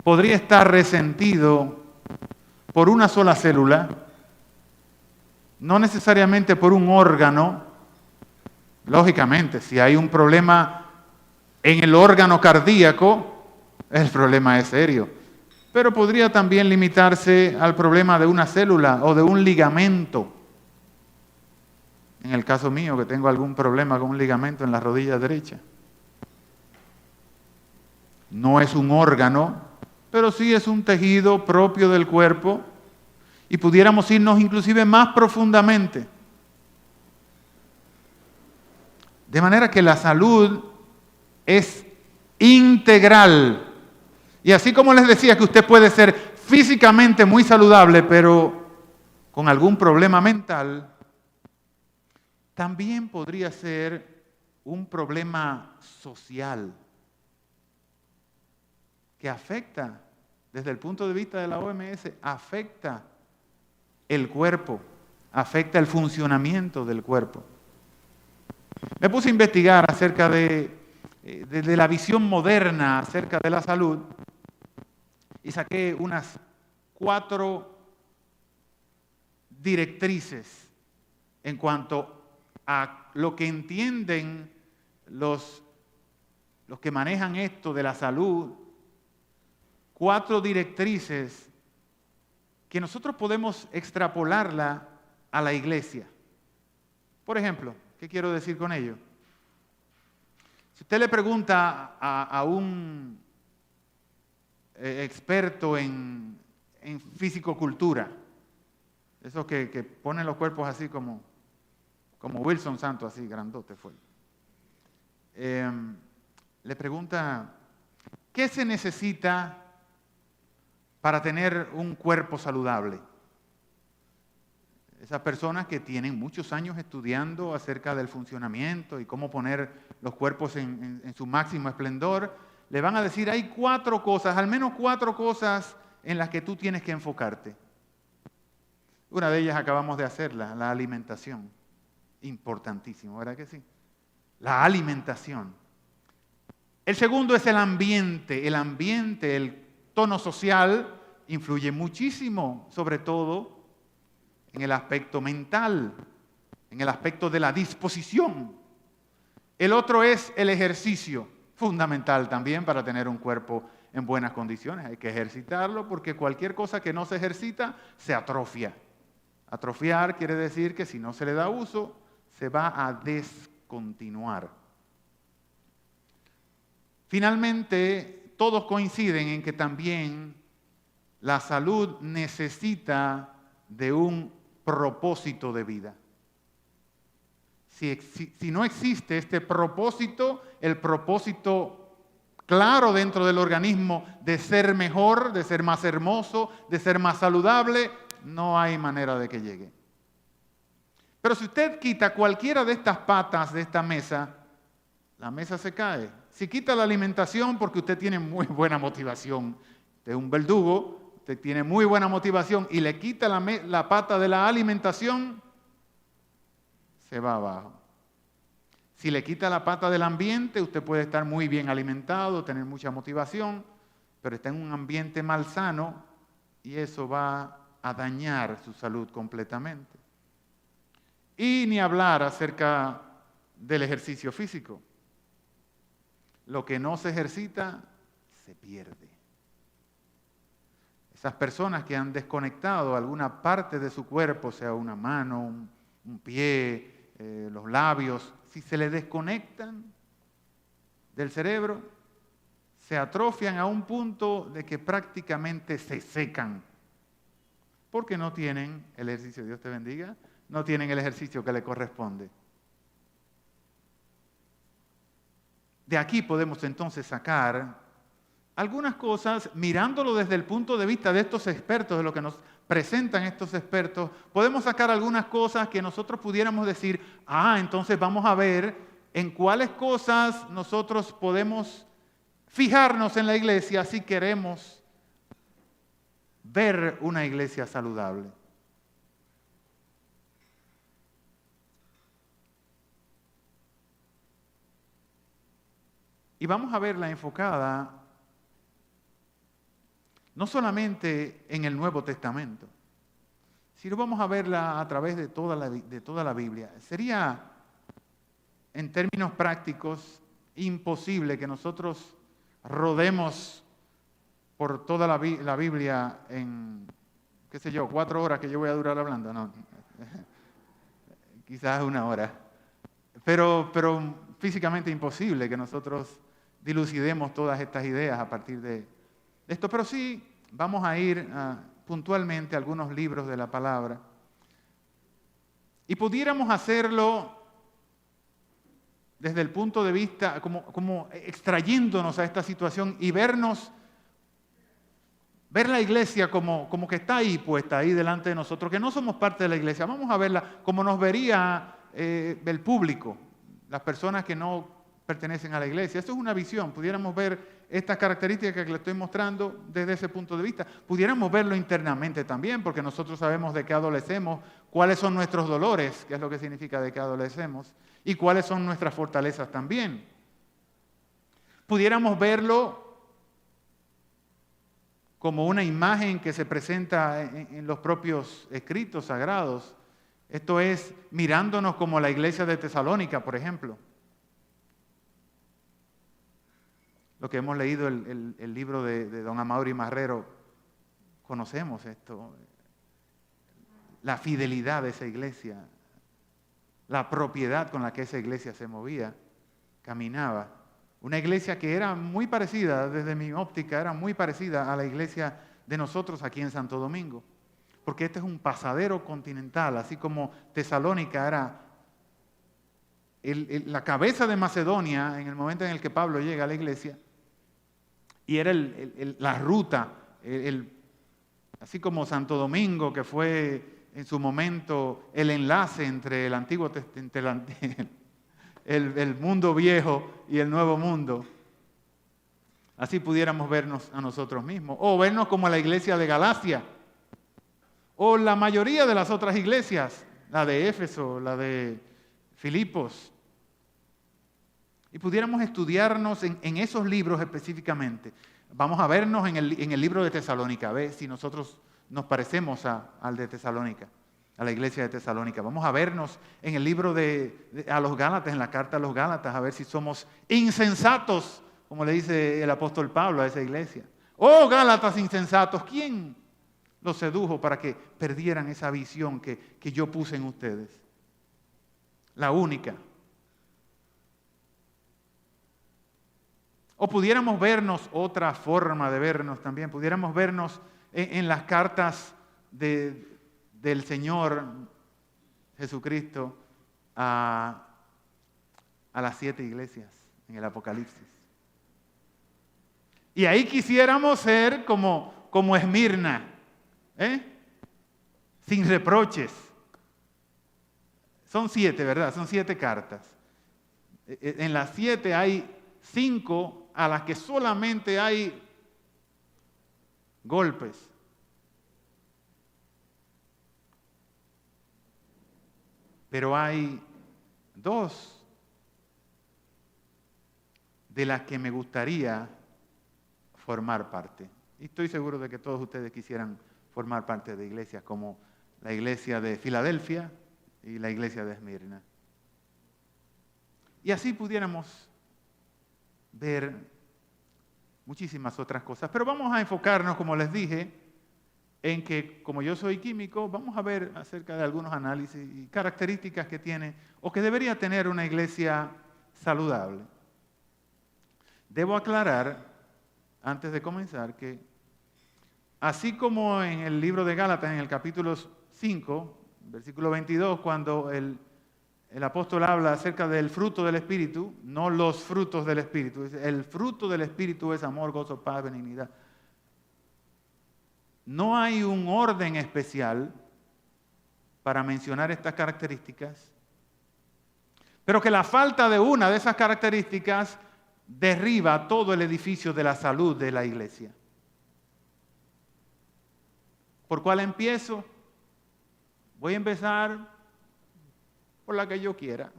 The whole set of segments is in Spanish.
podría estar resentido por una sola célula, no necesariamente por un órgano. Lógicamente, si hay un problema en el órgano cardíaco, el problema es serio. Pero podría también limitarse al problema de una célula o de un ligamento. En el caso mío, que tengo algún problema con un ligamento en la rodilla derecha. No es un órgano, pero sí es un tejido propio del cuerpo y pudiéramos irnos inclusive más profundamente. De manera que la salud es integral. Y así como les decía que usted puede ser físicamente muy saludable, pero con algún problema mental, también podría ser un problema social que afecta, desde el punto de vista de la OMS, afecta el cuerpo, afecta el funcionamiento del cuerpo. Me puse a investigar acerca de la visión moderna acerca de la salud y saqué unas 4 directrices en cuanto a lo que entienden los que manejan esto de la salud. 4 directrices que nosotros podemos extrapolarla a la iglesia. Por ejemplo, ¿qué quiero decir con ello? Si usted le pregunta a un experto en fisicocultura, esos que ponen los cuerpos así como Wilson Santos, así grandote fue. Le pregunta, ¿qué se necesita para tener un cuerpo saludable? Esas personas que tienen muchos años estudiando acerca del funcionamiento y cómo poner los cuerpos en su máximo esplendor, le van a decir, hay 4 cosas, al menos 4 cosas en las que tú tienes que enfocarte. Una de ellas acabamos de hacerla, la alimentación. Importantísimo, ¿verdad que sí? La alimentación. El segundo es el ambiente. El ambiente, el tono social, influye muchísimo, sobre todo en el aspecto mental, en el aspecto de la disposición. El otro es el ejercicio, fundamental también para tener un cuerpo en buenas condiciones. Hay que ejercitarlo porque cualquier cosa que no se ejercita se atrofia. Atrofiar quiere decir que si no se le da uso, se va a descontinuar. Finalmente, todos coinciden en que también la salud necesita de un propósito de vida. Si no existe este propósito, el propósito claro dentro del organismo de ser mejor, de ser más hermoso, de ser más saludable, no hay manera de que llegue. Pero si usted quita cualquiera de estas patas de esta mesa, la mesa se cae. Si quita la alimentación porque usted tiene muy buena motivación, usted es un verdugo, usted tiene muy buena motivación y le quita la pata de la alimentación, se va abajo. Si le quita la pata del ambiente, usted puede estar muy bien alimentado, tener mucha motivación, pero está en un ambiente malsano y eso va a dañar su salud completamente. Y ni hablar acerca del ejercicio físico. Lo que no se ejercita, se pierde. Esas personas que han desconectado alguna parte de su cuerpo, sea una mano, un pie, los labios, si se le desconectan del cerebro, se atrofian a un punto de que prácticamente se secan. Porque no tienen el ejercicio, Dios te bendiga, no tienen el ejercicio que le corresponde. De aquí podemos entonces sacar algunas cosas, mirándolo desde el punto de vista de estos expertos, de lo que nos presentan estos expertos, podemos sacar algunas cosas que nosotros pudiéramos decir, entonces vamos a ver en cuáles cosas nosotros podemos fijarnos en la iglesia si queremos ver una iglesia saludable. Y vamos a verla enfocada no solamente en el Nuevo Testamento, sino vamos a verla a través de toda la Biblia. Sería, en términos prácticos, imposible que nosotros rodemos por toda la Biblia en, 4 horas que yo voy a durar hablando, no, quizás 1 hora. Pero físicamente imposible que nosotros dilucidemos todas estas ideas a partir de esto. Pero sí vamos a ir puntualmente a algunos libros de la palabra. Y pudiéramos hacerlo desde el punto de vista, como extrayéndonos a esta situación y ver la iglesia como que está ahí puesta, ahí delante de nosotros, que no somos parte de la iglesia. Vamos a verla como nos vería el público, las personas que no pertenecen a la iglesia. Esto es una visión. Pudiéramos ver estas características que le estoy mostrando desde ese punto de vista. Pudiéramos verlo internamente también, porque nosotros sabemos de qué adolecemos, cuáles son nuestros dolores, qué es lo que significa de qué adolecemos, y cuáles son nuestras fortalezas también. Pudiéramos verlo como una imagen que se presenta en los propios escritos sagrados. Esto es, mirándonos como la iglesia de Tesalónica, por ejemplo. Lo que hemos leído el libro de don Amaury Marrero, conocemos esto. La fidelidad de esa iglesia, la propiedad con la que esa iglesia se movía, caminaba. Una iglesia que era muy parecida, desde mi óptica, era muy parecida a la iglesia de nosotros aquí en Santo Domingo. Porque este es un pasadero continental, así como Tesalónica era la cabeza de Macedonia en el momento en el que Pablo llega a la iglesia. Y era la ruta, así como Santo Domingo, que fue en su momento el enlace entre el antiguo el mundo viejo y el nuevo mundo. Así pudiéramos vernos a nosotros mismos, o vernos como la iglesia de Galacia, o la mayoría de las otras iglesias, la de Éfeso, la de Filipos. Y pudiéramos estudiarnos en esos libros específicamente. Vamos a vernos en el libro de Tesalónica, a ver si nosotros nos parecemos al de Tesalónica, a la iglesia de Tesalónica. Vamos a vernos en el libro a los Gálatas, en la carta a los Gálatas, a ver si somos insensatos, como le dice el apóstol Pablo a esa iglesia. ¡Oh, Gálatas insensatos! ¿Quién los sedujo para que perdieran esa visión que yo puse en ustedes? La única. O pudiéramos vernos, otra forma de vernos también, pudiéramos vernos en las cartas del Señor Jesucristo a las 7 iglesias en el Apocalipsis. Y ahí quisiéramos ser como Esmirna, sin reproches. Son 7, ¿verdad? Son 7 cartas. En las 7 hay 5 a las que solamente hay golpes. Pero hay 2 de las que me gustaría formar parte. Y estoy seguro de que todos ustedes quisieran formar parte de iglesias como la iglesia de Filadelfia y la iglesia de Esmirna. Y así pudiéramos ver muchísimas otras cosas. Pero vamos a enfocarnos, como les dije, en que, como yo soy químico, vamos a ver acerca de algunos análisis y características que tiene o que debería tener una iglesia saludable. Debo aclarar, antes de comenzar, que así como en el libro de Gálatas, en el capítulo 5, versículo 22, cuando el apóstol habla acerca del fruto del Espíritu, no los frutos del Espíritu. El fruto del Espíritu es amor, gozo, paz, benignidad. No hay un orden especial para mencionar estas características, pero que la falta de una de esas características derriba todo el edificio de la salud de la iglesia. ¿Por cuál empiezo? Voy a empezar por la que yo quiera.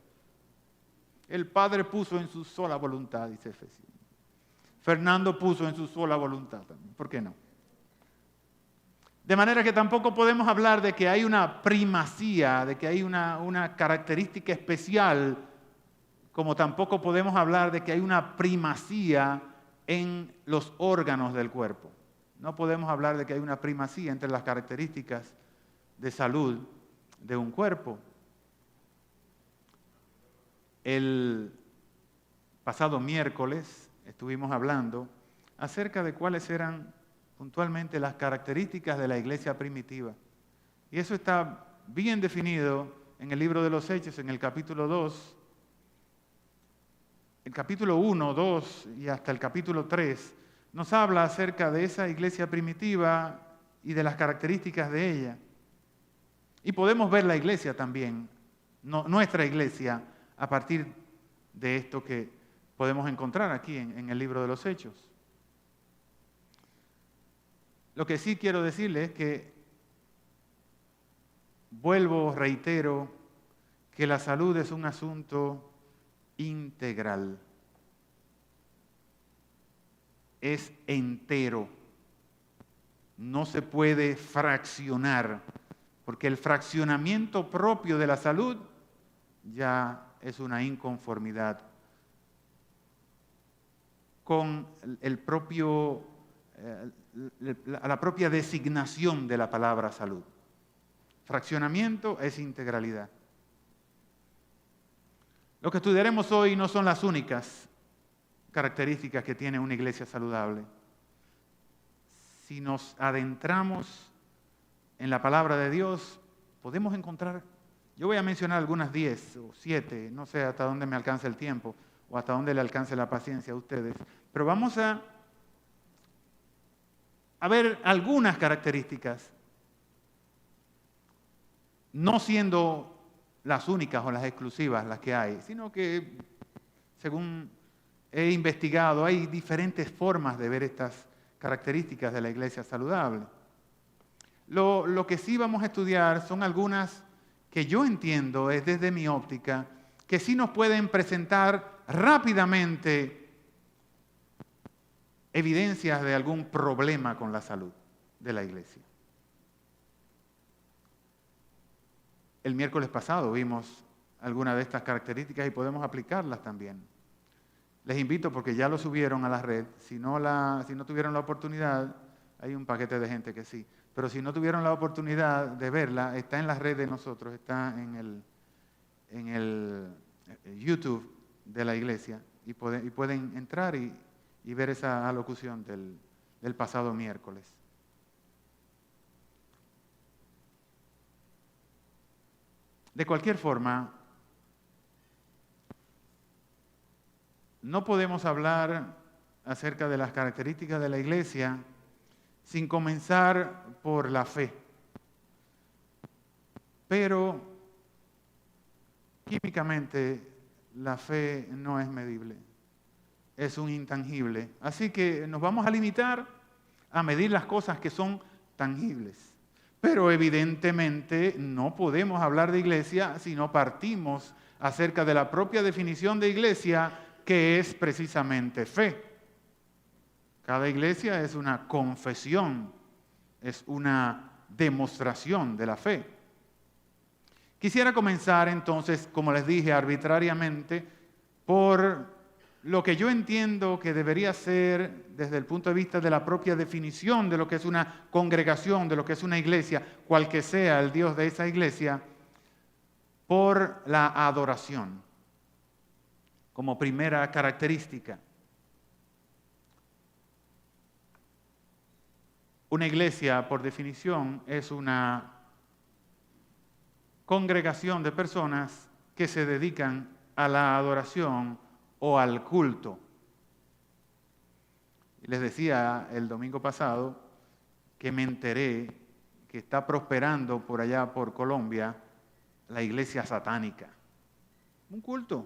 El Padre puso en su sola voluntad, dice Efesios. Fernando puso en su sola voluntad también. ¿Por qué no? De manera que tampoco podemos hablar de que hay una primacía, de que hay una característica especial, como tampoco podemos hablar de que hay una primacía en los órganos del cuerpo. No podemos hablar de que hay una primacía entre las características de salud de un cuerpo. El pasado miércoles estuvimos hablando acerca de cuáles eran puntualmente las características de la iglesia primitiva. Y eso está bien definido en el libro de los Hechos, en el capítulo 2. El capítulo 1, 2 y hasta el capítulo 3 nos habla acerca de esa iglesia primitiva y de las características de ella. Y podemos ver la iglesia también, nuestra iglesia, a partir de esto que podemos encontrar aquí en el libro de los Hechos. Lo que sí quiero decirles es que reitero, que la salud es un asunto integral. Es entero. No se puede fraccionar, porque el fraccionamiento propio de la salud ya es una inconformidad con la propia designación de la palabra salud. Fraccionamiento es integralidad. Lo que estudiaremos hoy no son las únicas características que tiene una iglesia saludable. Si nos adentramos en la palabra de Dios, podemos encontrar, yo voy a mencionar algunas 10 o 7, no sé hasta dónde me alcance el tiempo o hasta dónde le alcance la paciencia a ustedes, pero vamos a ver algunas características, no siendo las únicas o las exclusivas las que hay, sino que, según he investigado, hay diferentes formas de ver estas características de la iglesia saludable. Lo que sí vamos a estudiar son algunas que yo entiendo, es desde mi óptica, que sí nos pueden presentar rápidamente evidencias de algún problema con la salud de la iglesia. El miércoles pasado vimos algunas de estas características y podemos aplicarlas también. Les invito, porque ya lo subieron a la red, si no tuvieron la oportunidad, hay un paquete de gente que sí, pero si no tuvieron la oportunidad de verla, está en la red de nosotros, está en el YouTube de la iglesia y pueden entrar y ver esa alocución del pasado miércoles. De cualquier forma, no podemos hablar acerca de las características de la iglesia sin comenzar por la fe. Pero químicamente la fe no es medible, es un intangible. Así que nos vamos a limitar a medir las cosas que son tangibles. Pero evidentemente no podemos hablar de iglesia si no partimos acerca de la propia definición de iglesia, que es precisamente fe. Cada iglesia es una confesión, es una demostración de la fe. Quisiera comenzar entonces, como les dije, arbitrariamente, por lo que yo entiendo que debería ser, desde el punto de vista de la propia definición de lo que es una congregación, de lo que es una iglesia, cual que sea el Dios de esa iglesia, por la adoración, como primera característica. Una iglesia, por definición, es una congregación de personas que se dedican a la adoración o al culto. Les decía el domingo pasado que me enteré que está prosperando por allá por Colombia la iglesia satánica. Un culto.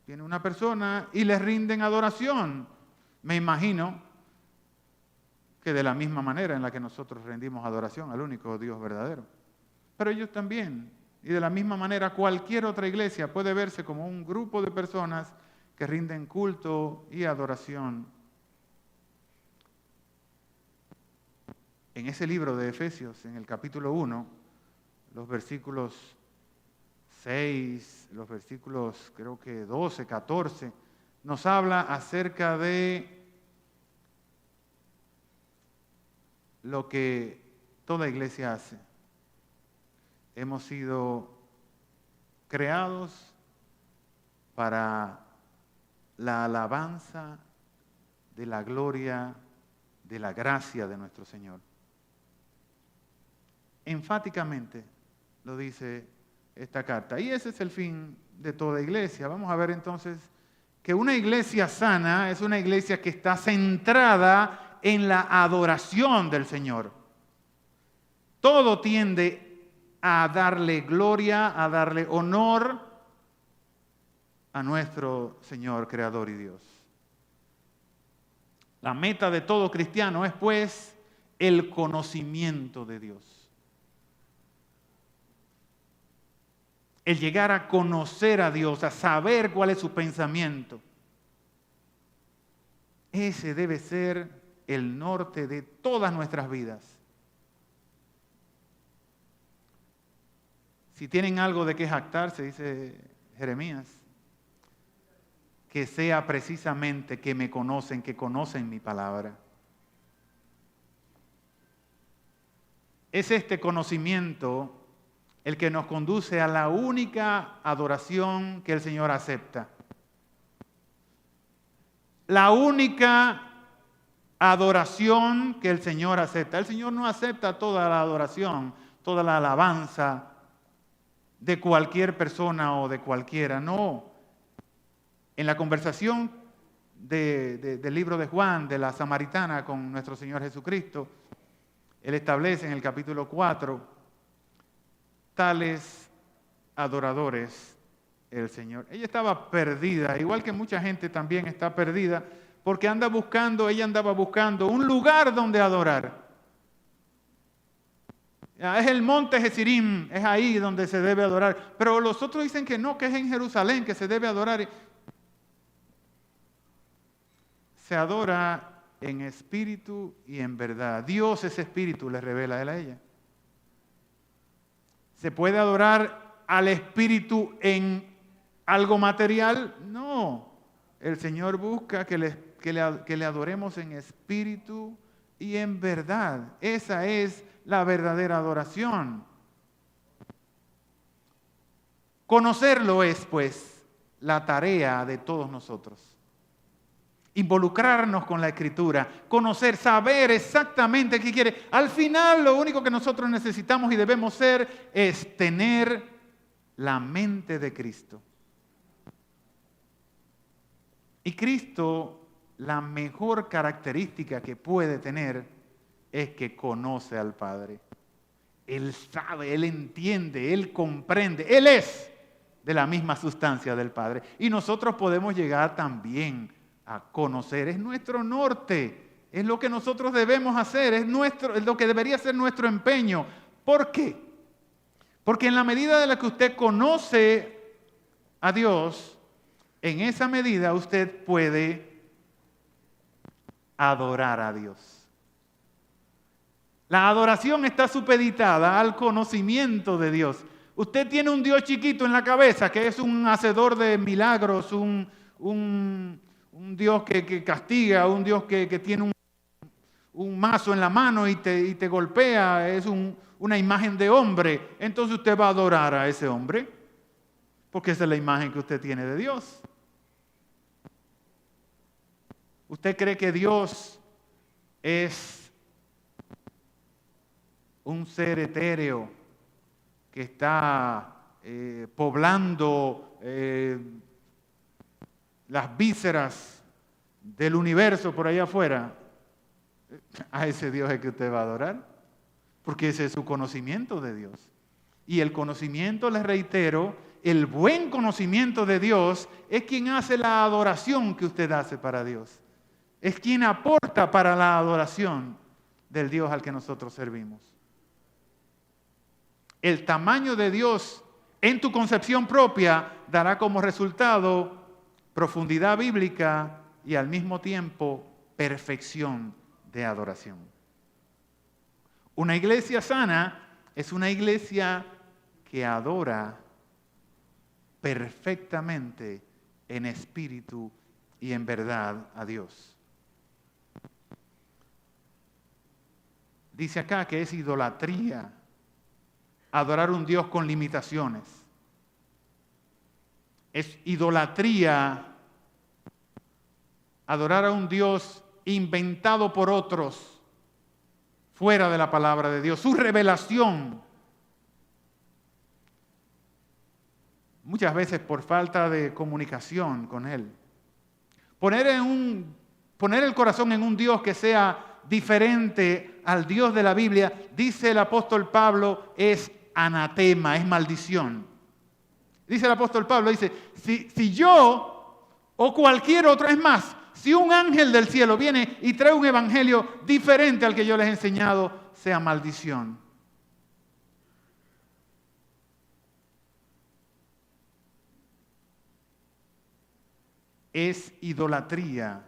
Viene una persona y les rinden adoración. Me imagino que de la misma manera en la que nosotros rendimos adoración al único Dios verdadero. Pero ellos también. Y de la misma manera cualquier otra iglesia puede verse como un grupo de personas que rinden culto y adoración. en ese libro de Efesios, en el capítulo 1, los versículos 6, los versículos creo que 12, 14, nos habla acerca de lo que toda iglesia hace. Hemos sido creados para la alabanza de la gloria, de la gracia de nuestro Señor. Enfáticamente lo dice esta carta. Y ese es el fin de toda iglesia. Vamos a ver entonces que una iglesia sana es una iglesia que está centrada en la adoración del Señor. Todo tiende a darle gloria, a darle honor a nuestro Señor, Creador y Dios. La meta de todo cristiano es, pues, el conocimiento de Dios. El llegar a conocer a Dios, a saber cuál es su pensamiento. Ese debe ser el norte de todas nuestras vidas. Si tienen algo de qué jactarse, dice Jeremías, que sea precisamente que me conocen, que conocen mi palabra. Es este conocimiento el que nos conduce a la única adoración que el Señor acepta. La única adoración que el Señor acepta. El Señor no acepta toda la adoración, toda la alabanza de cualquier persona o de cualquiera, no. En la conversación del libro de Juan, de la samaritana con nuestro Señor Jesucristo, Él establece en el capítulo 4, tales adoradores el Señor. Ella estaba perdida, igual que mucha gente también está perdida, porque ella andaba buscando un lugar donde adorar. Es el monte Gerizim, es ahí donde se debe adorar. Pero los otros dicen que no, que es en Jerusalén que se debe adorar. Se adora en espíritu y en verdad. Dios es espíritu, le revela él a ella. ¿Se puede adorar al espíritu en algo material? No. El Señor busca que le adoremos en espíritu y en verdad. Esa es la verdadera adoración. Conocerlo es, pues, la tarea de todos nosotros. Involucrarnos con la Escritura, conocer, saber exactamente qué quiere. Al final, lo único que nosotros necesitamos y debemos ser es tener la mente de Cristo. Y Cristo, la mejor característica que puede tener es que conoce al Padre. Él sabe, Él entiende, Él comprende. Él es de la misma sustancia del Padre. Y nosotros podemos llegar también a conocer. Es nuestro norte. Es lo que nosotros debemos hacer. Es lo que debería ser nuestro empeño. ¿Por qué? Porque en la medida de la que usted conoce a Dios, en esa medida usted puede adorar a Dios. La adoración está supeditada al conocimiento de Dios. Usted tiene un Dios chiquito en la cabeza que es un hacedor de milagros, un Dios que castiga, un Dios que tiene un mazo en la mano y te golpea, es una imagen de hombre. Entonces usted va a adorar a ese hombre, porque esa es la imagen que usted tiene de Dios. ¿Usted cree que Dios es un ser etéreo que está poblando las vísceras del universo por allá afuera? A ese Dios es que usted va a adorar, porque ese es su conocimiento de Dios. Y el conocimiento, les reitero, el buen conocimiento de Dios es quien hace la adoración que usted hace para Dios. Es quien aporta para la adoración del Dios al que nosotros servimos. El tamaño de Dios en tu concepción propia dará como resultado profundidad bíblica y al mismo tiempo perfección de adoración. Una iglesia sana es una iglesia que adora perfectamente en espíritu y en verdad a Dios. Dice acá que es idolatría adorar a un Dios con limitaciones. Es idolatría adorar a un Dios inventado por otros, fuera de la palabra de Dios, su revelación. Muchas veces por falta de comunicación con Él. Poner el corazón en un Dios que sea diferente al Dios de la Biblia, dice el apóstol Pablo, es anatema, es maldición. Dice el apóstol Pablo, dice, si yo o cualquier otro, es más, si un ángel del cielo viene y trae un evangelio diferente al que yo les he enseñado, sea maldición. Es idolatría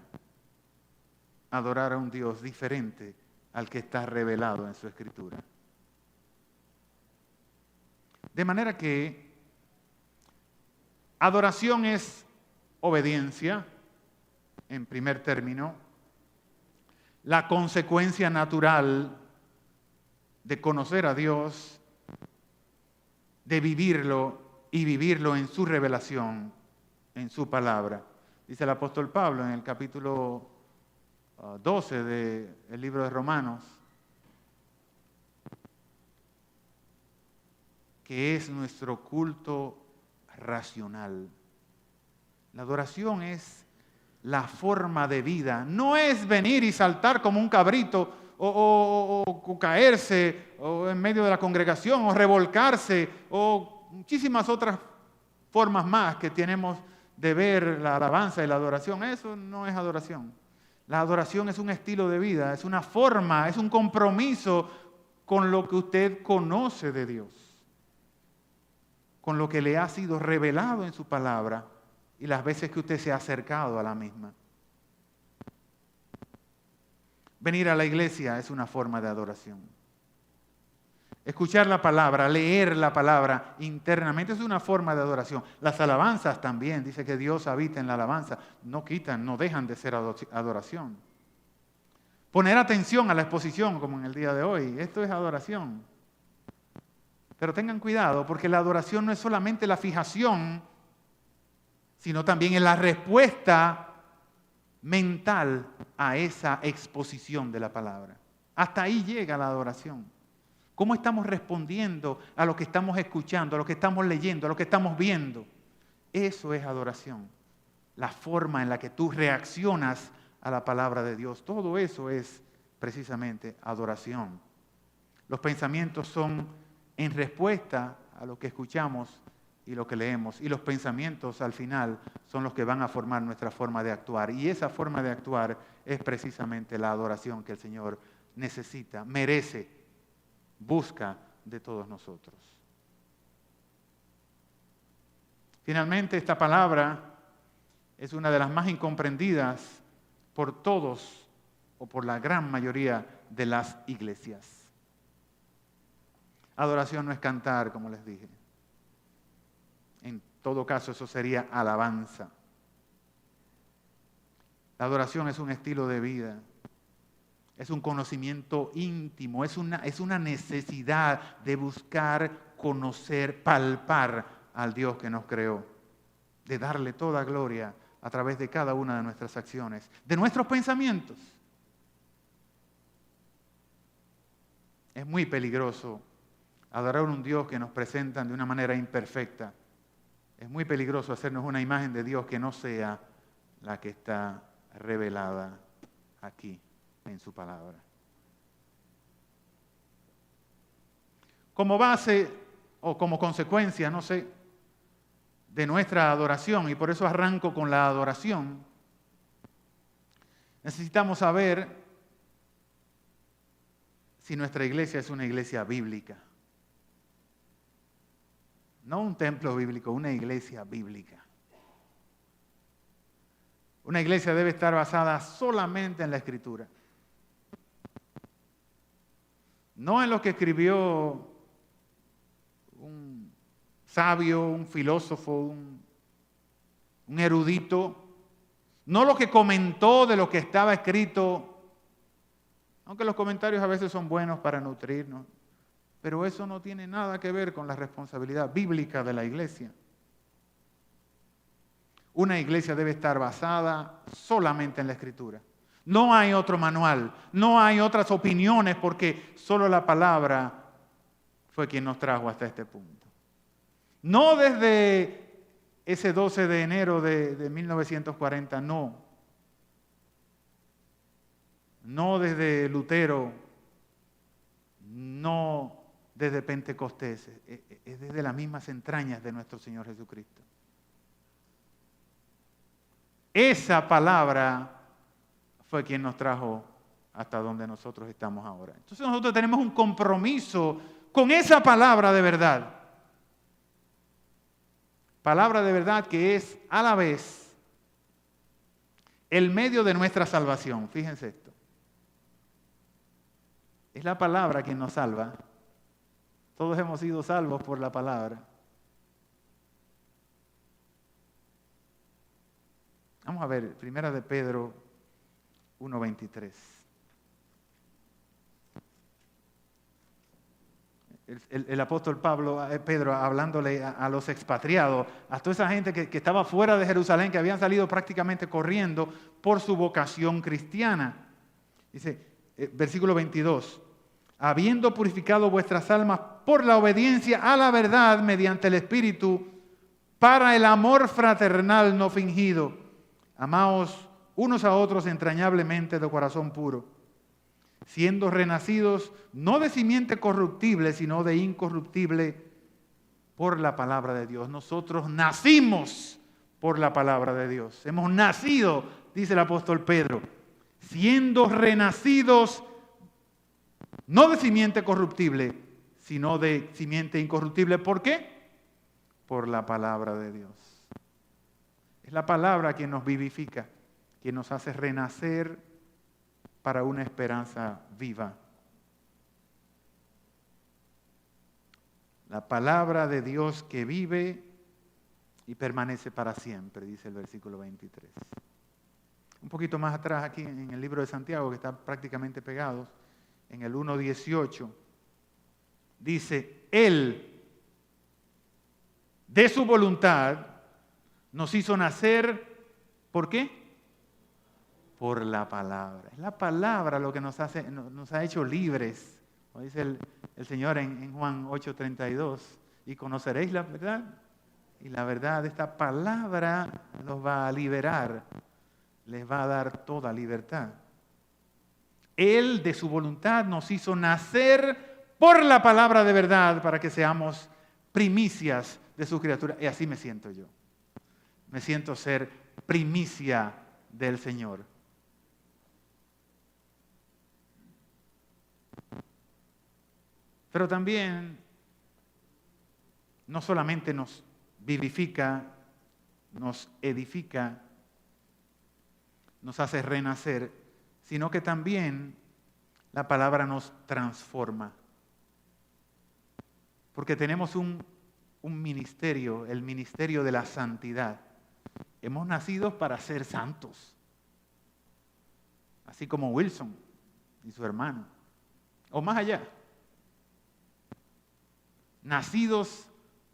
adorar a un Dios diferente al que está revelado en su Escritura. De manera que adoración es obediencia, en primer término, la consecuencia natural de conocer a Dios, de vivirlo y vivirlo en su revelación, en su palabra. Dice el apóstol Pablo en el capítulo 12 del libro de Romanos, que es nuestro culto racional. La adoración es la forma de vida, no es venir y saltar como un cabrito o caerse o en medio de la congregación o revolcarse o muchísimas otras formas más que tenemos de ver la alabanza y la adoración. Eso no es adoración. La adoración es un estilo de vida, es una forma, es un compromiso con lo que usted conoce de Dios, con lo que le ha sido revelado en su palabra y las veces que usted se ha acercado a la misma. Venir a la iglesia es una forma de adoración. Escuchar la palabra, leer la palabra internamente es una forma de adoración. Las alabanzas también, dice que Dios habita en la alabanza, no quitan, no dejan de ser adoración. Poner atención a la exposición, como en el día de hoy, esto es adoración. Pero tengan cuidado, porque la adoración no es solamente la fijación, sino también en la respuesta mental a esa exposición de la palabra. Hasta ahí llega la adoración. ¿Cómo estamos respondiendo a lo que estamos escuchando, a lo que estamos leyendo, a lo que estamos viendo? Eso es adoración. La forma en la que tú reaccionas a la palabra de Dios. Todo eso es precisamente adoración. Los pensamientos son en respuesta a lo que escuchamos y lo que leemos. Y los pensamientos al final son los que van a formar nuestra forma de actuar. Y esa forma de actuar es precisamente la adoración que el Señor necesita, merece, busca de todos nosotros. Finalmente, esta palabra es una de las más incomprendidas por todos o por la gran mayoría de las iglesias. Adoración no es cantar, como les dije. En todo caso, eso sería alabanza. La adoración es un estilo de vida. Es un conocimiento íntimo, es una necesidad de buscar, conocer, palpar al Dios que nos creó, de darle toda gloria a través de cada una de nuestras acciones, de nuestros pensamientos. Es muy peligroso adorar a un Dios que nos presentan de una manera imperfecta. Es muy peligroso hacernos una imagen de Dios que no sea la que está revelada aquí en su palabra. Como base o como consecuencia, no sé, de nuestra adoración, y por eso arranco con la adoración, necesitamos saber si nuestra iglesia es una iglesia bíblica. No un templo bíblico, una iglesia bíblica. Una iglesia debe estar basada solamente en la Escritura. no en lo que escribió un sabio, un filósofo, un erudito, no lo que comentó de lo que estaba escrito, aunque los comentarios a veces son buenos para nutrirnos, pero eso no tiene nada que ver con la responsabilidad bíblica de la iglesia. Una iglesia debe estar basada solamente en la Escritura. No hay otro manual, no hay otras opiniones, porque solo la palabra fue quien nos trajo hasta este punto. No desde ese 12 de enero de 1940, no. No desde Lutero, no desde Pentecostés, es desde las mismas entrañas de nuestro Señor Jesucristo. Esa palabra fue quien nos trajo hasta donde nosotros estamos ahora. Entonces nosotros tenemos un compromiso con esa palabra de verdad. Palabra de verdad que es a la vez el medio de nuestra salvación. Fíjense esto. Es la palabra quien nos salva. Todos hemos sido salvos por la palabra. Vamos a ver, primera de Pedro 1:23. El apóstol Pedro, hablándole a los expatriados, a toda esa gente que estaba fuera de Jerusalén, que habían salido prácticamente corriendo por su vocación cristiana. Dice, versículo 22, habiendo purificado vuestras almas por la obediencia a la verdad mediante el Espíritu, para el amor fraternal no fingido, amaos unos a otros entrañablemente de corazón puro, siendo renacidos no de simiente corruptible, sino de incorruptible por la palabra de Dios. Nosotros nacimos por la palabra de Dios. Hemos nacido, dice el apóstol Pedro, siendo renacidos no de simiente corruptible, sino de simiente incorruptible. ¿Por qué? Por la palabra de Dios. Es la palabra quien nos vivifica, quien nos hace renacer para una esperanza viva. La palabra de Dios que vive y permanece para siempre, dice el versículo 23. Un poquito más atrás aquí en el libro de Santiago, que está prácticamente pegados, en el 1:18, dice, Él, de su voluntad, nos hizo nacer, ¿por qué? Por la palabra. Es la palabra lo que nos ha hecho libres. Como dice el Señor en Juan 8:32, y conoceréis la verdad, y la verdad de esta palabra los va a liberar, les va a dar toda libertad. Él de su voluntad nos hizo nacer por la palabra de verdad para que seamos primicias de su criatura. Y así me siento yo. Me siento ser primicia del Señor. Pero también no solamente nos vivifica, nos edifica, nos hace renacer, sino que también la palabra nos transforma. Porque tenemos un ministerio, el ministerio de la santidad. Hemos nacido para ser santos, así como Wilson y su hermano, o más allá. Nacidos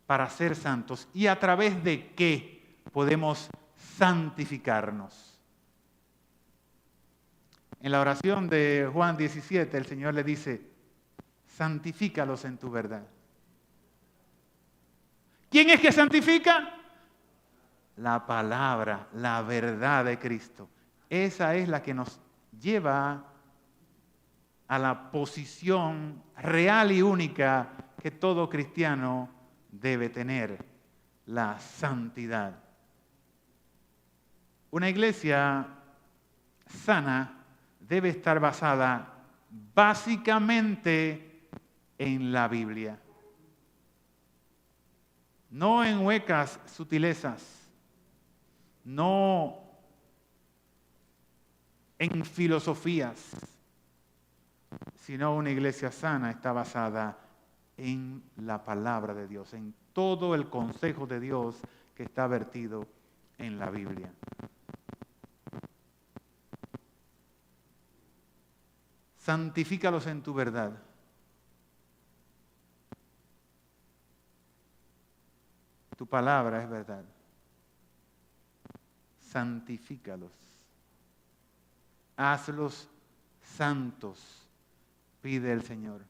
para ser santos. ¿Y a través de qué podemos santificarnos? En la oración de Juan 17, el Señor le dice, santifícalos en tu verdad. ¿Quién es que santifica? La palabra, la verdad de Cristo. Esa es la que nos lleva a la posición real y única que todo cristiano debe tener, la santidad. Una iglesia sana debe estar basada básicamente en la Biblia. No en huecas sutilezas, no en filosofías, sino una iglesia sana está basada en la palabra de Dios, en todo el consejo de Dios que está vertido en la Biblia. Santifícalos en tu verdad. Tu palabra es verdad. Santifícalos. Hazlos santos, pide el Señor.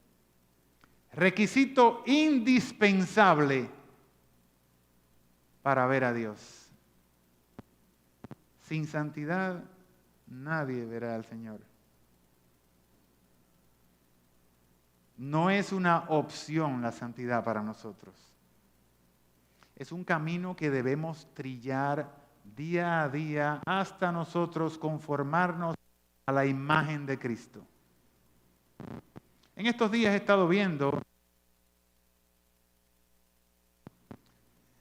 Requisito indispensable para ver a Dios. Sin santidad nadie verá al Señor. No es una opción la santidad para nosotros. Es un camino que debemos trillar día a día hasta nosotros conformarnos a la imagen de Cristo. En estos días he estado viendo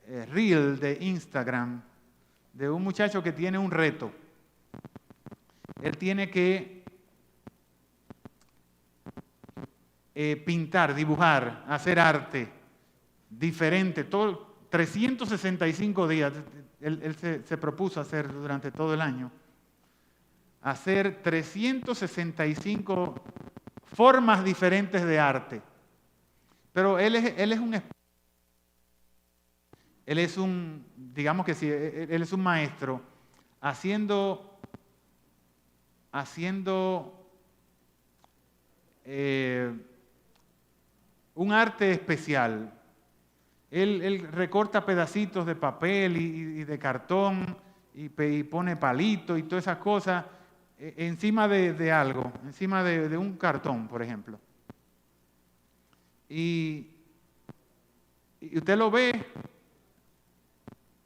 reel de Instagram de un muchacho que tiene un reto. Él tiene que pintar, dibujar, hacer arte diferente, 365 días. Él se propuso hacer durante todo el año, hacer 365 formas diferentes de arte. Pero él es un, digamos que sí, él es un maestro haciendo un arte especial. Él recorta pedacitos de papel y de cartón y pone palitos y todas esas cosas encima de algo, encima de un cartón, por ejemplo. Y usted lo ve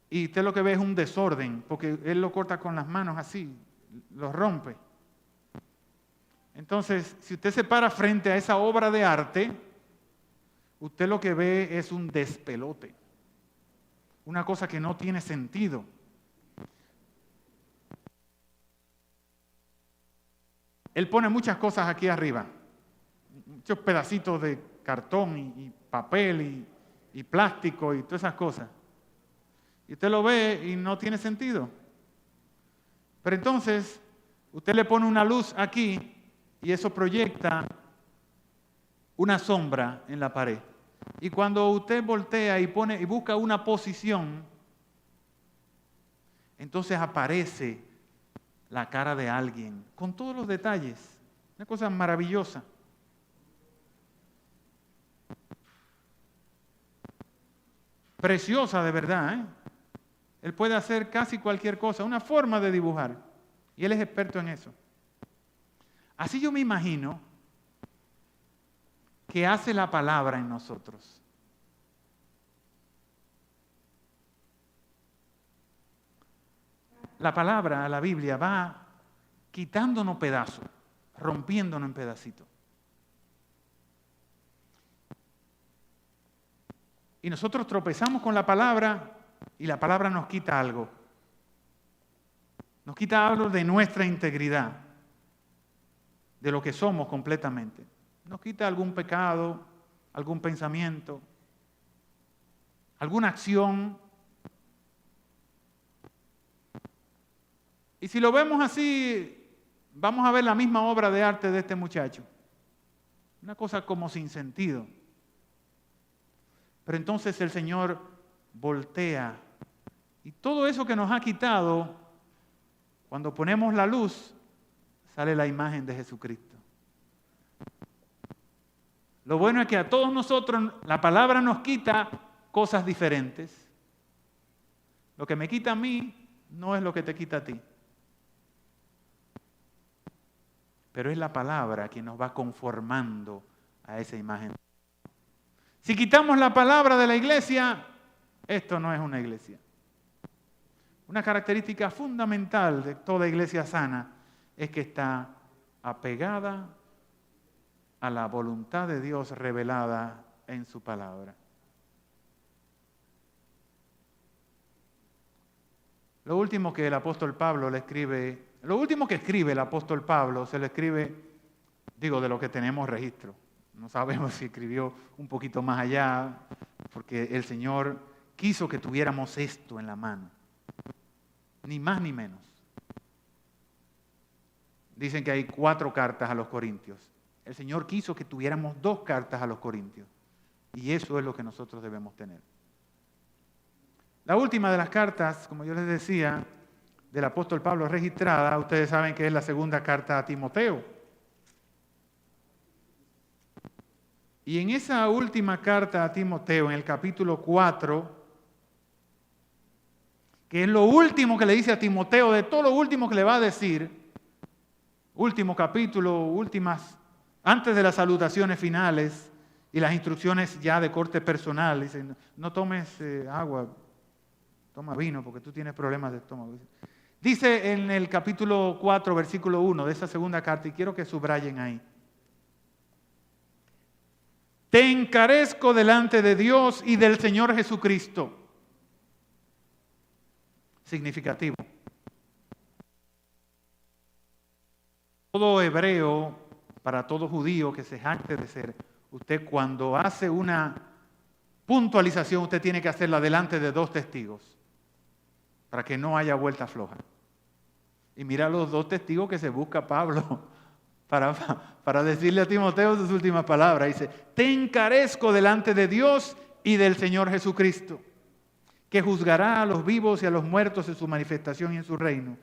y usted lo que ve es un desorden, porque él lo corta con las manos así, lo rompe. Entonces, si usted se para frente a esa obra de arte, usted lo que ve es un despelote, una cosa que no tiene sentido. Él pone muchas cosas aquí arriba, muchos pedacitos de cartón y papel y plástico y todas esas cosas. Y usted lo ve y no tiene sentido. Pero entonces, usted le pone una luz aquí y eso proyecta una sombra en la pared. Y cuando usted voltea y busca una posición, entonces aparece la cara de alguien con todos los detalles. Una cosa maravillosa. Preciosa de verdad, ¿eh? Él puede hacer casi cualquier cosa, una forma de dibujar. Y él es experto en eso. Así yo me imagino que hace la palabra en nosotros. La palabra, la Biblia, va quitándonos pedazos, rompiéndonos en pedacitos. Y nosotros tropezamos con la palabra y la palabra nos quita algo. Nos quita algo de nuestra integridad, de lo que somos completamente. Nos quita algún pecado, algún pensamiento, alguna acción. Y si lo vemos así, vamos a ver la misma obra de arte de este muchacho. Una cosa como sin sentido. Pero entonces el Señor voltea y todo eso que nos ha quitado, cuando ponemos la luz, sale la imagen de Jesucristo. Lo bueno es que a todos nosotros la palabra nos quita cosas diferentes. Lo que me quita a mí no es lo que te quita a ti. Pero es la palabra que nos va conformando a esa imagen. Si quitamos la palabra de la iglesia, esto no es una iglesia. Una característica fundamental de toda iglesia sana es que está apegada a la voluntad de Dios revelada en su palabra. Lo último que el apóstol Pablo le escribe, lo último que escribe el apóstol Pablo se lo escribe Digo, de lo que tenemos registro. No sabemos si escribió un poquito más allá, porque el Señor quiso que tuviéramos esto en la mano. Ni más ni menos. Dicen que hay 4 cartas a los Corintios. El Señor quiso que tuviéramos 2 cartas a los Corintios. Y eso es lo que nosotros debemos tener. La última de las cartas, como yo les decía, del apóstol Pablo registrada, ustedes saben que es la segunda carta a Timoteo. Y en esa última carta a Timoteo, en el capítulo 4, que es lo último que le dice a Timoteo, de todo lo último que le va a decir, último capítulo, antes de las salutaciones finales y las instrucciones ya de corte personal, dice, no tomes agua, toma vino porque tú tienes problemas de estómago. Dice en el capítulo 4, versículo 1 de esa segunda carta, y quiero que subrayen ahí. Te encarezco delante de Dios y del Señor Jesucristo. Significativo. Todo hebreo, para todo judío que se jacte de ser, usted cuando hace una puntualización, usted tiene que hacerla delante de 2 testigos, para que no haya vuelta floja. Y mira los 2 testigos que se busca Pablo para decirle a Timoteo sus últimas palabras. Dice, te encarezco delante de Dios y del Señor Jesucristo, que juzgará a los vivos y a los muertos en su manifestación y en su reino.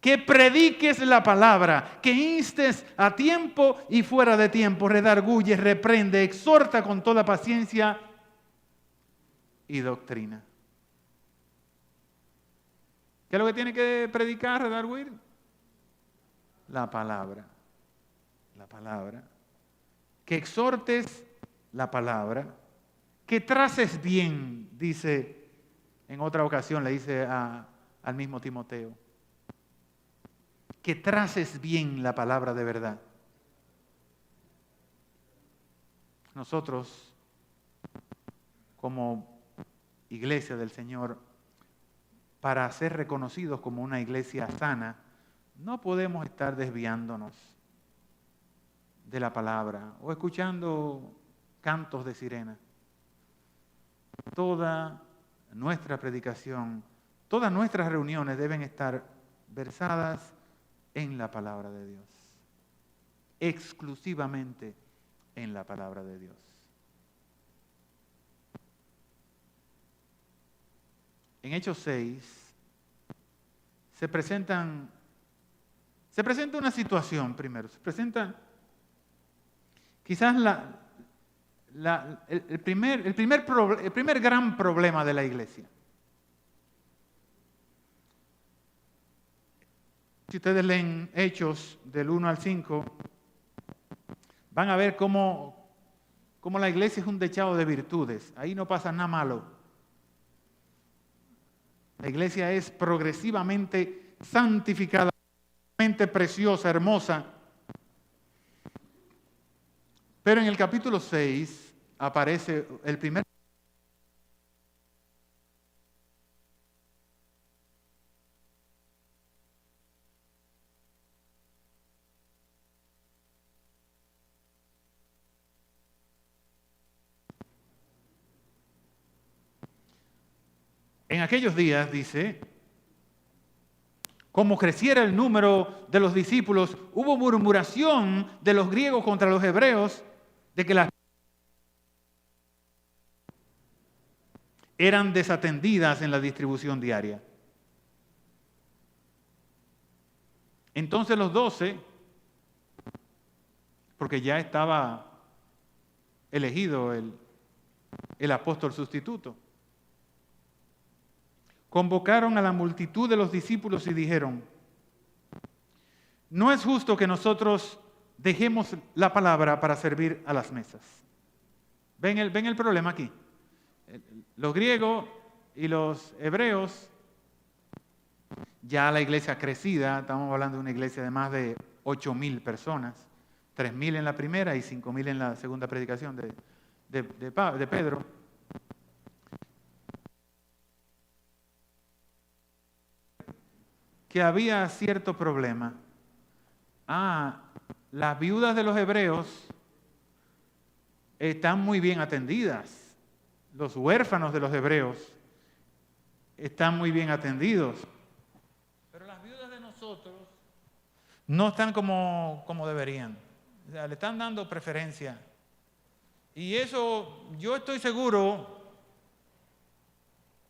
Que prediques la palabra, que instes a tiempo y fuera de tiempo, redarguyes, reprende, exhorta con toda paciencia y doctrina. ¿Qué es lo que tiene que predicar, redarguir? La palabra. La palabra. Que exhortes la palabra. Que traces bien, dice en otra ocasión, le dice al mismo Timoteo. Que traces bien la palabra de verdad. Nosotros, como iglesia del Señor, para ser reconocidos como una iglesia sana, no podemos estar desviándonos de la palabra o escuchando cantos de sirena. Toda nuestra predicación, todas nuestras reuniones deben estar versadas en la palabra de Dios, exclusivamente en la palabra de Dios. En Hechos 6 se presenta una situación primero. Se presenta quizás el primer gran problema de la iglesia. Si ustedes leen Hechos del 1 al 5, van a ver cómo la iglesia es un dechado de virtudes. Ahí no pasa nada malo. La iglesia es progresivamente santificada, preciosa, hermosa. Pero en el capítulo 6 aparece el primer. En aquellos días, dice, como creciera el número de los discípulos, hubo murmuración de los griegos contra los hebreos de que las eran desatendidas en la distribución diaria. Entonces los 12, porque ya estaba elegido el apóstol sustituto, convocaron a la multitud de los discípulos y dijeron, no es justo que nosotros dejemos la palabra para servir a las mesas. ¿Ven el problema aquí? Los griegos y los hebreos, ya la iglesia crecida, estamos hablando de una iglesia de más de 8,000 personas, 3,000 en la primera y 5,000 en la segunda predicación de Pedro. Que había cierto problema. las viudas de los hebreos están muy bien atendidas. Los huérfanos de los hebreos están muy bien atendidos. Pero las viudas de nosotros no están como deberían. O sea, le están dando preferencia. Y eso, yo estoy seguro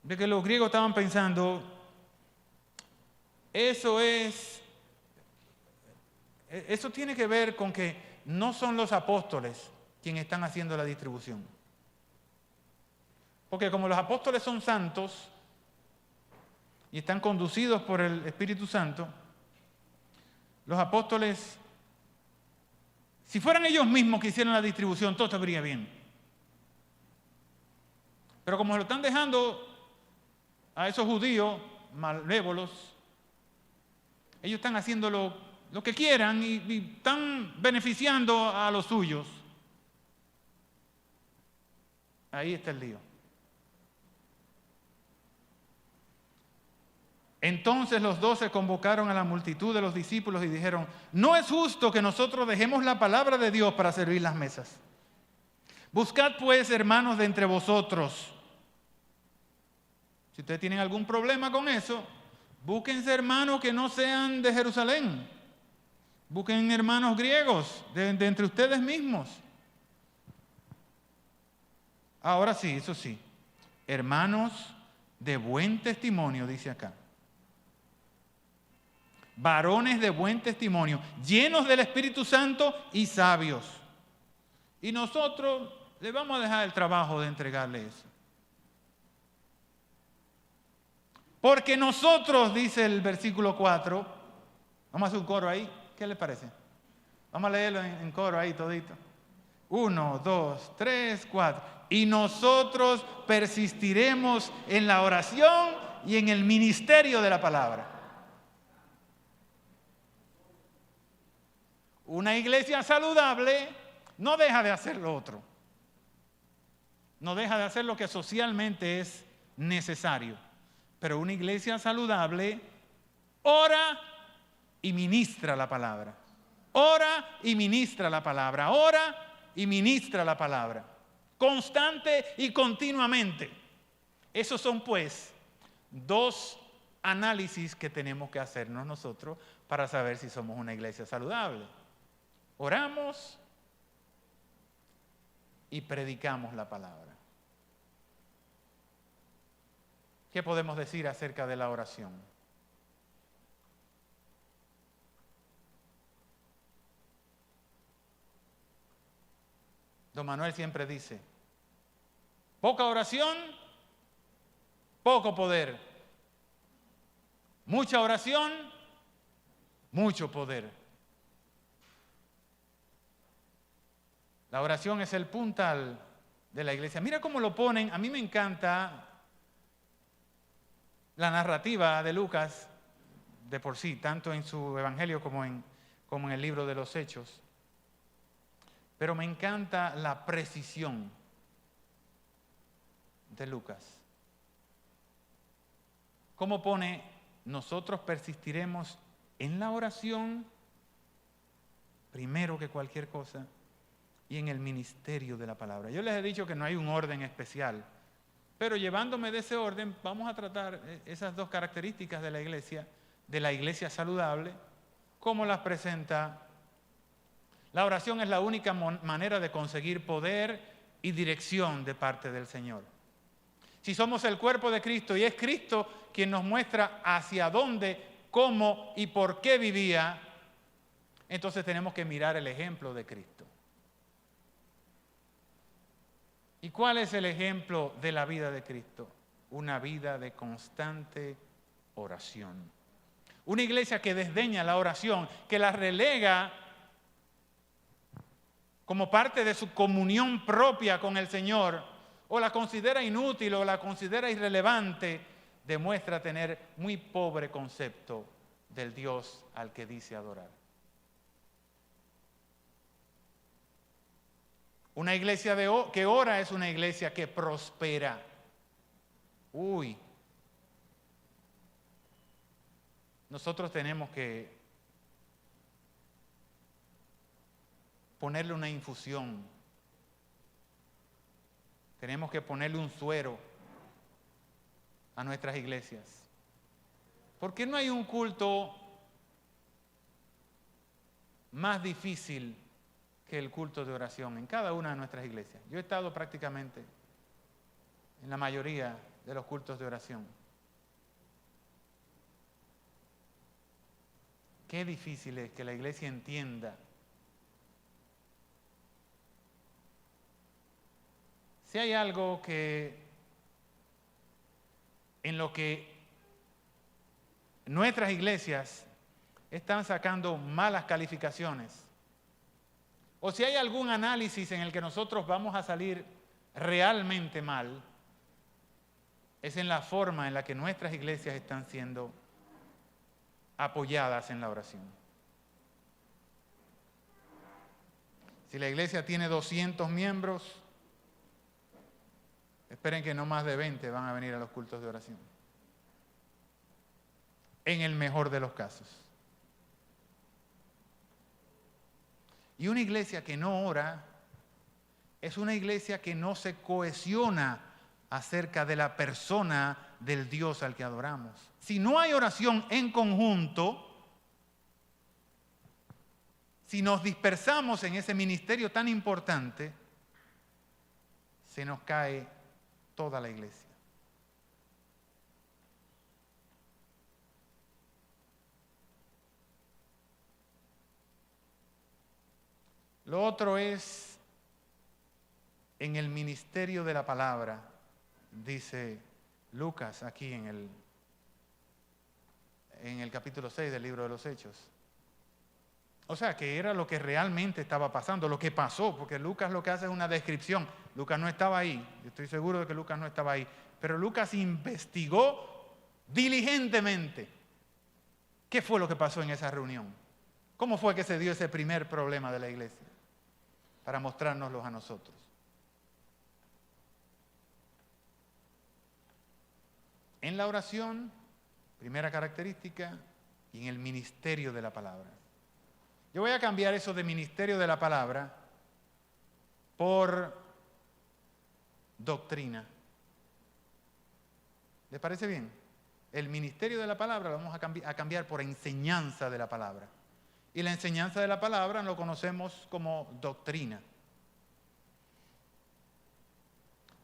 de que los griegos estaban pensando, eso tiene que ver con que no son los apóstoles quienes están haciendo la distribución. Porque como los apóstoles son santos y están conducidos por el Espíritu Santo, los apóstoles, si fueran ellos mismos que hicieran la distribución, todo estaría bien. Pero como lo están dejando a esos judíos malévolos, ellos están haciendo lo que quieran y están beneficiando a los suyos. Ahí está el lío. Entonces los 12 convocaron a la multitud de los discípulos y dijeron, no es justo que nosotros dejemos la palabra de Dios para servir las mesas. Buscad pues, hermanos, de entre vosotros. Si ustedes tienen algún problema con eso, búsquense hermanos que no sean de Jerusalén. Busquen hermanos griegos de entre ustedes mismos. Ahora sí, eso sí, hermanos de buen testimonio, dice acá. Varones de buen testimonio, llenos del Espíritu Santo y sabios. Y nosotros le vamos a dejar el trabajo de entregarle eso. Porque nosotros, dice el versículo 4, vamos a hacer un coro ahí, ¿qué les parece? Vamos a leerlo en coro ahí todito. 1, 2, 3, 4. Y nosotros persistiremos en la oración y en el ministerio de la palabra. Una iglesia saludable no deja de hacer lo otro. No deja de hacer lo que socialmente es necesario. Pero una iglesia saludable ora y ministra la palabra. Ora y ministra la palabra. Ora y ministra la palabra. Constante y continuamente. Esos son pues dos análisis que tenemos que hacernos nosotros para saber si somos una iglesia saludable. Oramos y predicamos la palabra. ¿Qué podemos decir acerca de la oración? Don Manuel siempre dice, poca oración, poco poder. Mucha oración, mucho poder. La oración es el puntal de la iglesia. Mira cómo lo ponen. A mí me encanta la narrativa de Lucas de por sí, tanto en su evangelio como en el libro de los Hechos. Pero me encanta la precisión de Lucas. ¿Cómo pone? Nosotros persistiremos en la oración primero que cualquier cosa y en el ministerio de la palabra. Yo les he dicho que no hay un orden especial, pero llevándome de ese orden vamos a tratar esas dos características de la iglesia saludable, cómo las presenta. La oración es la única manera de conseguir poder y dirección de parte del Señor. Si somos el cuerpo de Cristo y es Cristo quien nos muestra hacia dónde, cómo y por qué vivía, entonces tenemos que mirar el ejemplo de Cristo. ¿Y cuál es el ejemplo de la vida de Cristo? Una vida de constante oración. Una iglesia que desdeña la oración, que la relega como parte de su comunión propia con el Señor, o la considera inútil o la considera irrelevante, demuestra tener muy pobre concepto del Dios al que dice adorar. Una iglesia que ora es una iglesia que prospera. Nosotros tenemos que ponerle una infusión. Tenemos que ponerle un suero a nuestras iglesias. ¿Por qué no hay un culto más difícil que el culto de oración en cada una de nuestras iglesias? Yo he estado prácticamente en la mayoría de los cultos de oración. Qué difícil es que la iglesia entienda si hay algo en lo que nuestras iglesias están sacando malas calificaciones, o si hay algún análisis en el que nosotros vamos a salir realmente mal, es en la forma en la que nuestras iglesias están siendo apoyadas en la oración. Si la iglesia tiene 200 miembros, esperen que no más de 20 van a venir a los cultos de oración. En el mejor de los casos. Y una iglesia que no ora es una iglesia que no se cohesiona acerca de la persona del Dios al que adoramos. Si no hay oración en conjunto, si nos dispersamos en ese ministerio tan importante, se nos cae toda la iglesia. Lo otro es en el ministerio de la palabra, dice Lucas aquí en el capítulo 6 del libro de los Hechos. O sea, que era lo que realmente estaba pasando, lo que pasó, porque Lucas lo que hace es una descripción. Lucas no estaba ahí, yo estoy seguro de que Lucas no estaba ahí, pero Lucas investigó diligentemente qué fue lo que pasó en esa reunión. ¿Cómo fue que se dio ese primer problema de la iglesia? Para mostrárnoslos a nosotros. En la oración, primera característica, y en el ministerio de la palabra. Yo voy a cambiar eso de ministerio de la palabra por doctrina. ¿Les parece bien? El ministerio de la palabra lo vamos a cambiar por enseñanza de la palabra. Y la enseñanza de la palabra lo conocemos como doctrina.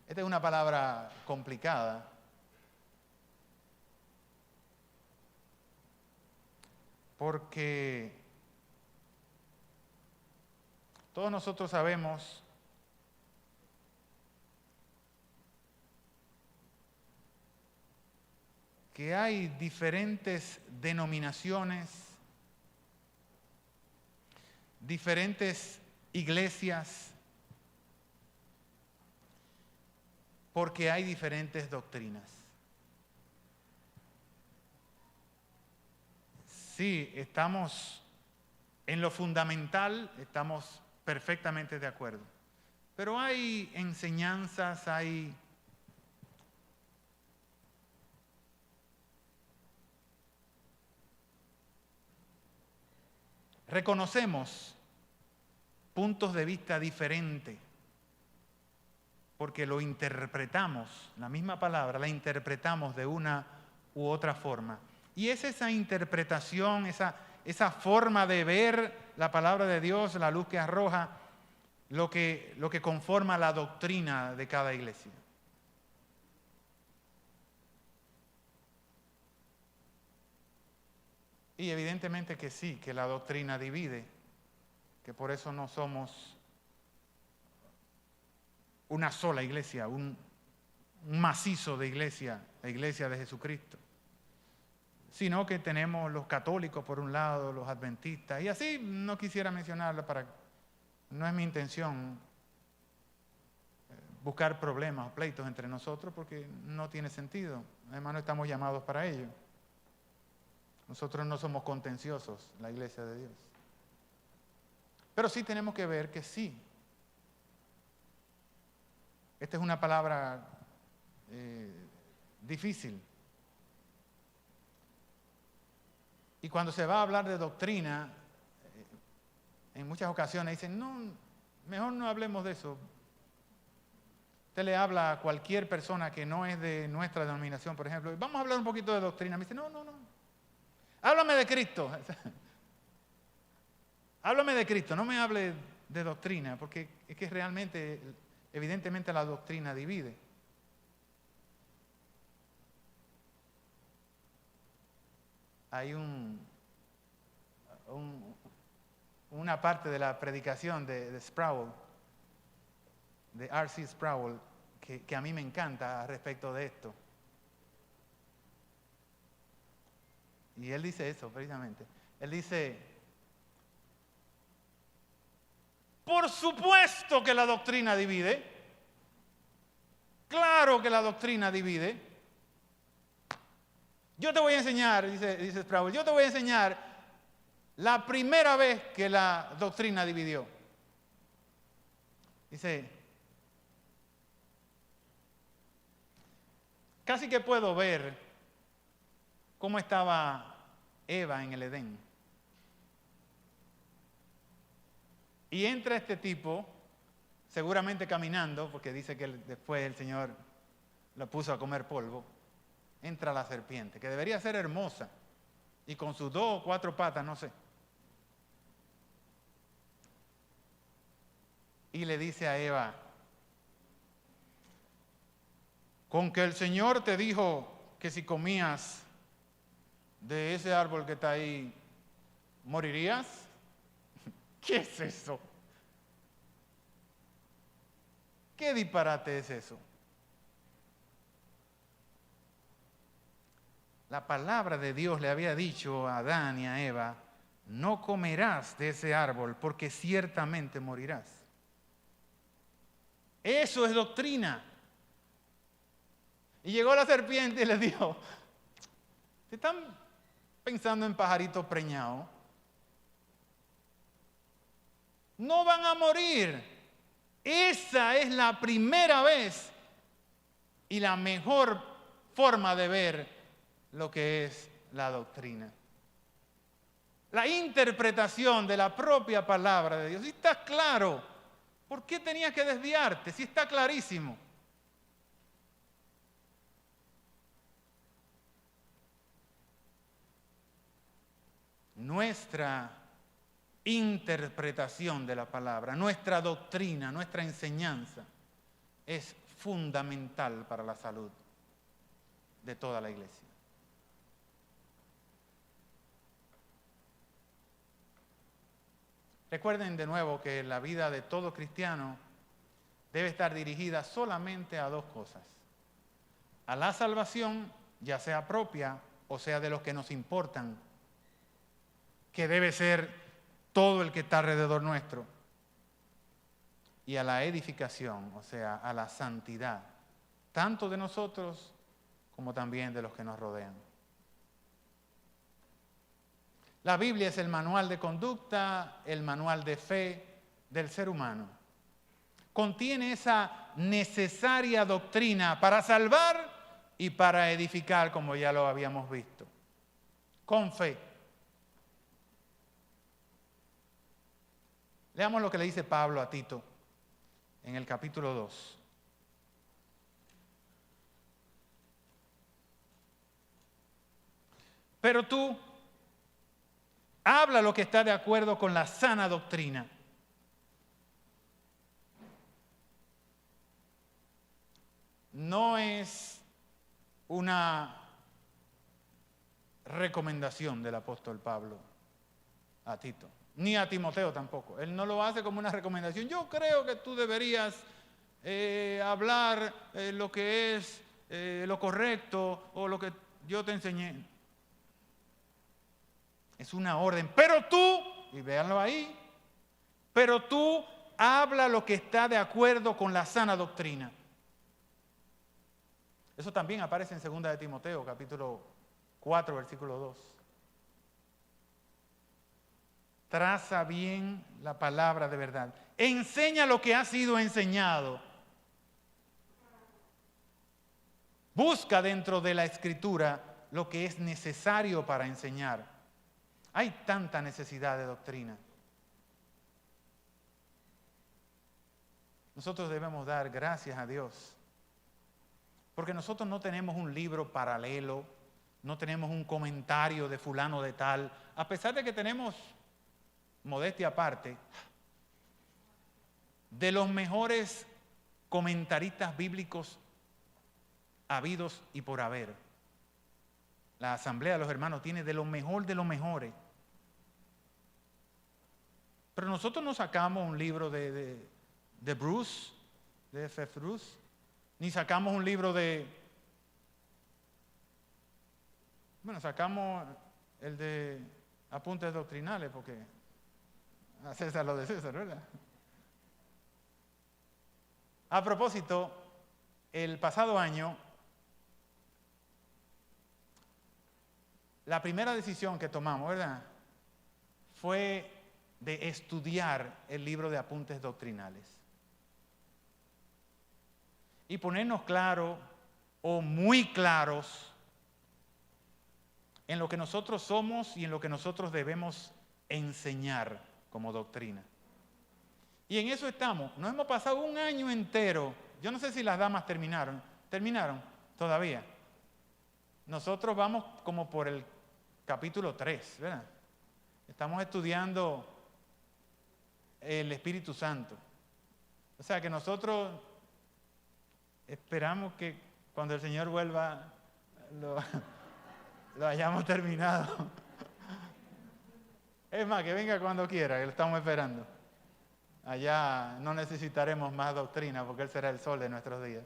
Esta es una palabra complicada. Porque todos nosotros sabemos que hay diferentes denominaciones, diferentes iglesias, porque hay diferentes doctrinas. Sí, estamos en lo fundamental, estamos perfectamente de acuerdo. Pero hay enseñanzas, reconocemos puntos de vista diferentes, porque lo interpretamos, la misma palabra la interpretamos de una u otra forma. Y es esa interpretación, esa forma de ver la palabra de Dios, la luz que arroja, lo que conforma la doctrina de cada iglesia. Y evidentemente que sí, que la doctrina divide, que por eso no somos una sola iglesia, un macizo de iglesia, la iglesia de Jesucristo, sino que tenemos los católicos por un lado, los adventistas, y así no quisiera mencionarlo no es mi intención buscar problemas o pleitos entre nosotros porque no tiene sentido, además no estamos llamados para ello. Nosotros no somos contenciosos, la iglesia de Dios. Pero sí tenemos que ver que sí. Esta es una palabra difícil. Y cuando se va a hablar de doctrina, en muchas ocasiones dicen, no, mejor no hablemos de eso. Usted le habla a cualquier persona que no es de nuestra denominación, por ejemplo, vamos a hablar un poquito de doctrina. Me dice, no, háblame de Cristo. Háblame de Cristo, no me hable de doctrina, porque es que realmente, evidentemente la doctrina divide. Hay una parte de la predicación de Sproul, de R.C. Sproul, que a mí me encanta respecto de esto. Y él dice eso, precisamente. Él dice, por supuesto que la doctrina divide. Claro que la doctrina divide. Yo te voy a enseñar, dice Sproul, yo te voy a enseñar la primera vez que la doctrina dividió. Dice, casi que puedo ver cómo estaba Eva en el Edén. Y entra este tipo, seguramente caminando, porque dice que después el Señor lo puso a comer polvo. Entra la serpiente, que debería ser hermosa, y con sus 2 o 4 patas, no sé. Y le dice a Eva, con que el Señor te dijo que si comías de ese árbol que está ahí, ¿morirías? ¿Qué es eso? ¿Qué disparate es eso? La palabra de Dios le había dicho a Adán y a Eva, no comerás de ese árbol porque ciertamente morirás. Eso es doctrina. Y llegó la serpiente y les dijo, ¿se están pensando en pajaritos preñados? No van a morir. Esa es la primera vez y la mejor forma de ver lo que es la doctrina. La interpretación de la propia palabra de Dios. Si está claro, ¿por qué tenías que desviarte? Si está clarísimo. Nuestra interpretación de la palabra, nuestra doctrina, nuestra enseñanza es fundamental para la salud de toda la iglesia. Recuerden de nuevo que la vida de todo cristiano debe estar dirigida solamente a 2 cosas. A la salvación, ya sea propia o sea de los que nos importan, que debe ser todo el que está alrededor nuestro. Y a la edificación, o sea, a la santidad, tanto de nosotros como también de los que nos rodean. La Biblia es el manual de conducta, el manual de fe del ser humano. Contiene esa necesaria doctrina para salvar y para edificar, como ya lo habíamos visto. Con fe. Leamos lo que le dice Pablo a Tito en el capítulo 2. Pero tú, habla lo que está de acuerdo con la sana doctrina. No es una recomendación del apóstol Pablo a Tito, ni a Timoteo tampoco. Él no lo hace como una recomendación. Yo creo que tú deberías hablar lo que es lo correcto o lo que yo te enseñé. Es una orden. Pero tú, y véanlo ahí, pero tú habla lo que está de acuerdo con la sana doctrina. Eso también aparece en 2 de Timoteo, capítulo 4, versículo 2. Traza bien la palabra de verdad. Enseña lo que ha sido enseñado. Busca dentro de la Escritura lo que es necesario para enseñar. Hay tanta necesidad de doctrina. nosotros debemos dar gracias a Dios. Porque nosotros no tenemos un libro paralelo, no tenemos un comentario de fulano de tal, a pesar de que tenemos, modestia aparte, de los mejores comentaristas bíblicos habidos y por haber. La Asamblea de los Hermanos tiene de lo mejor de los mejores. Pero nosotros no sacamos un libro de Bruce, de F.F. Bruce, ni sacamos un libro sacamos el de Apuntes Doctrinales, porque a César lo de César, ¿verdad? A propósito, el pasado año, la primera decisión que tomamos, ¿verdad?, fue de estudiar el libro de Apuntes Doctrinales y ponernos claros o muy claros en lo que nosotros somos y en lo que nosotros debemos enseñar como doctrina. Y en eso estamos. Nos hemos pasado un año entero. Yo no sé si las damas terminaron. ¿Terminaron? Todavía. Nosotros vamos como por el capítulo 3, ¿verdad? Estamos estudiando el Espíritu Santo. O sea que nosotros esperamos que cuando el Señor vuelva lo hayamos terminado. Es más, que venga cuando quiera, que lo estamos esperando. Allá no necesitaremos más doctrina porque Él será el sol de nuestros días.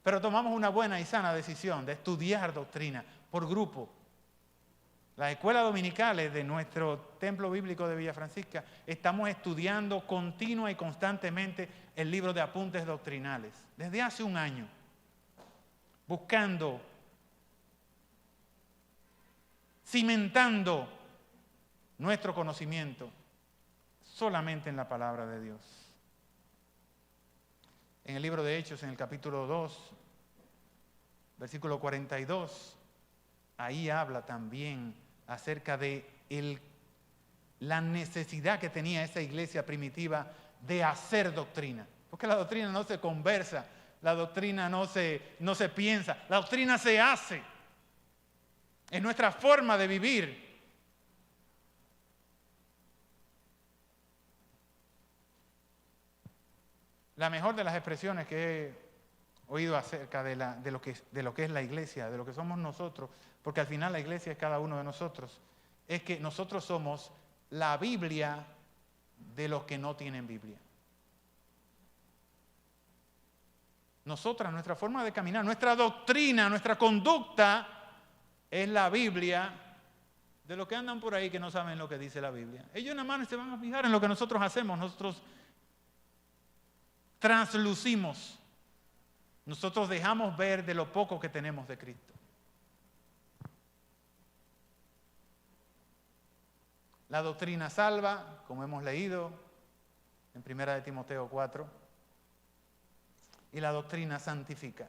Pero tomamos una buena y sana decisión de estudiar doctrina por grupo. Las escuelas dominicales de nuestro templo bíblico de Villa Francisca estamos estudiando continua y constantemente el libro de Apuntes Doctrinales. Desde hace un año. Buscando, cimentando nuestro conocimiento solamente en la palabra de Dios. En el libro de Hechos, en el capítulo 2, versículo 42, ahí habla también acerca de la necesidad que tenía esa iglesia primitiva de hacer doctrina. Porque la doctrina no se conversa, la doctrina no se piensa, la doctrina se hace. Es nuestra forma de vivir. La mejor de las expresiones que he oído acerca de lo que es la iglesia, de lo que somos nosotros, porque al final la iglesia es cada uno de nosotros, es que nosotros somos la Biblia de los que no tienen Biblia. Nosotras, nuestra forma de caminar, nuestra doctrina, nuestra conducta es la Biblia de los que andan por ahí que no saben lo que dice la Biblia. Ellos nada más se van a fijar en lo que nosotros hacemos, nosotros translucimos, nosotros dejamos ver de lo poco que tenemos de Cristo. La doctrina salva, como hemos leído en 1 de Timoteo 4, y la doctrina santifica.